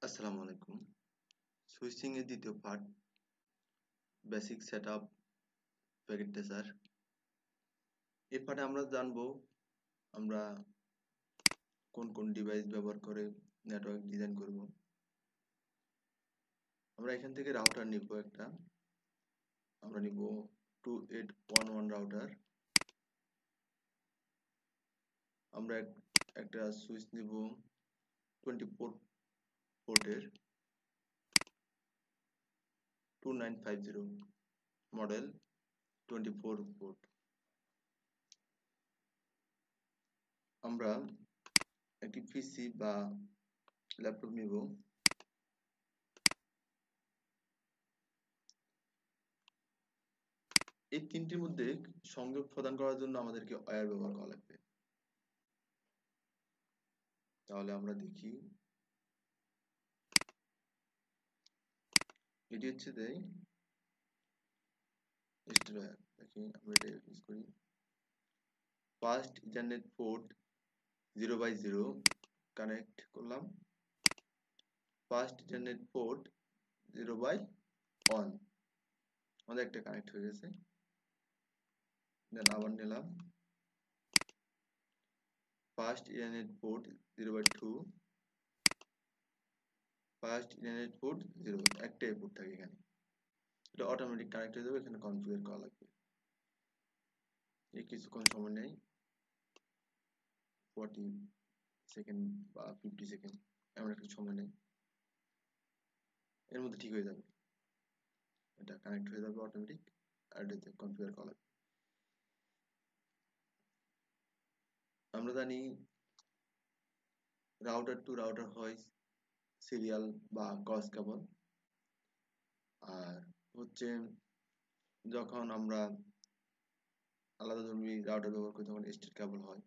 আসসালামু আলাইকুম। সুইচিং এর দ্বিতীয় part basic setup packet tracer. এই পার্টে আমরা জানবো আমরা কোন ডিভাইস ব্যবহার করে নেটওয়ার্ক ডিজাইন করব। আমরা এখান থেকে রাউটার নিব একটা। আমরা নিব 2811 রাউটার। আমরা একটা সুইচ নিব 24 পোর্টের 2950 মডেল 24 পোর্ট। আমরা একটি পিসি বা ল্যাপটপ নিব। এই তিনটির মধ্যে সংযোগ প্রদান করার জন্য আমাদেরকে ওয়্যার ব্যবহার করা লাগবে। তাহলে আমরা দেখি, এটি হচ্ছে দেখি আমরা এটা ইউজ করি। ফার্স্ট ইথারনেট পোর্ট 0/0 কানেক্ট করলাম। ফার্স্ট ইথারনেট পোর্ট 0/1 আমাদের একটা কানেক্ট হয়ে গেছে। দেন আবার নিলাম first ethernet port 0/2 first ethernet port 0, একটাই পোর্ট থাকে এখানে। এটা অটোমেটিক কানেক্ট হয়ে যাবে, এখানে কনফিগার করা লাগবে। এই কিছুক্ষণ সময় নেই, 40 সেকেন্ড বা 50 সেকেন্ড, এমন একটা সময় নেই, এর মধ্যে ঠিক হয়ে যাবে। এটা কানেক্ট হয়ে যাবে অটোমেটিক, আর এটাতে কনফিগার করা লাগবে। আমরা জানি রাউটার টু রাউটার হয় সিরিয়াল বা ক্রস কেবল। আর হচ্ছে যখন আমরা আলাদা ধর্মী রাউটার ব্যবহার করি তখন স্টেট কেবল হয়,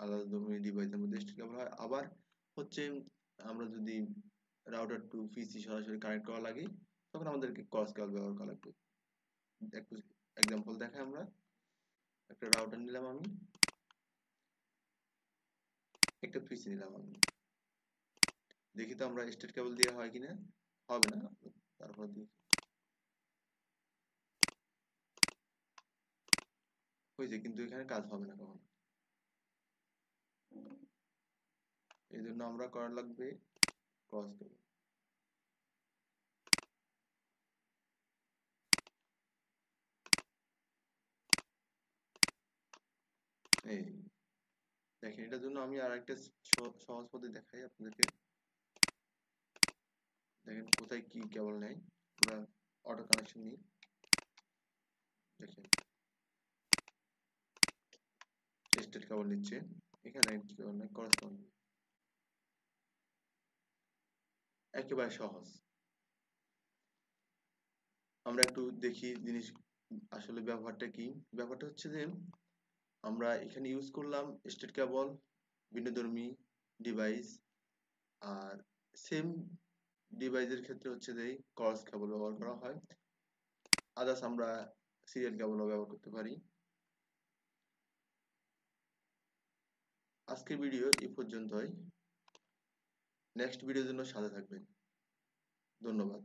আলাদা ধর্মী ডিভাইসের মধ্যে স্টেট কেবল হয়। আবার হচ্ছে আমরা যদি রাউটার টু পিসি সরাসরি কানেক্ট করা লাগে তখন আমাদেরকে ক্রস কেবল ব্যবহার করা লাগবে। একটু এক্সাম্পল দেখাই, আমরা একটা রাউটার নিলাম, আমি একটা পিসি নিলাম, আমি দেখি তো আমরা স্টেট কেবল দিয়ে হয় কিনা। হবে না, তারপর দিয়ে হয়েছে, কিন্তু এখানে কাজ হবে না কখনো। এই জন্য আমরা করা লাগবে ক্রস কেবল। এই দেখেন, এটার জন্য আমি আর একটা সহজ পদ্ধতি দেখাই আপনাদেরকে। দেখেন কোথায় কি কেবল নেই, আমরা অটো কানেকশন নিই। দেখেন স্টেট কেবল নিচ্ছে, এখানে কি কেবল নেই, ক্রস কেবল নেই। একেবারে সহজ। আমরা একটু দেখি জিনিস আসলে ব্যবহারটা কি। ব্যাপারটা হচ্ছে যে আমরা এখানে ইউজ করলাম স্টেট কেবল, ভিন্নধর্মী ডিভাইস, আর সেম ডিভাইসের ক্ষেত্রে হচ্ছে যে ক্রস কেবল ব্যবহার করা হয়। আদার্স আমরা সিরিয়াল কেবলও ব্যবহার করতে পারি। আজকের ভিডিও এই পর্যন্তই। নেক্সট ভিডিওর জন্য সাথে থাকবেন। ধন্যবাদ।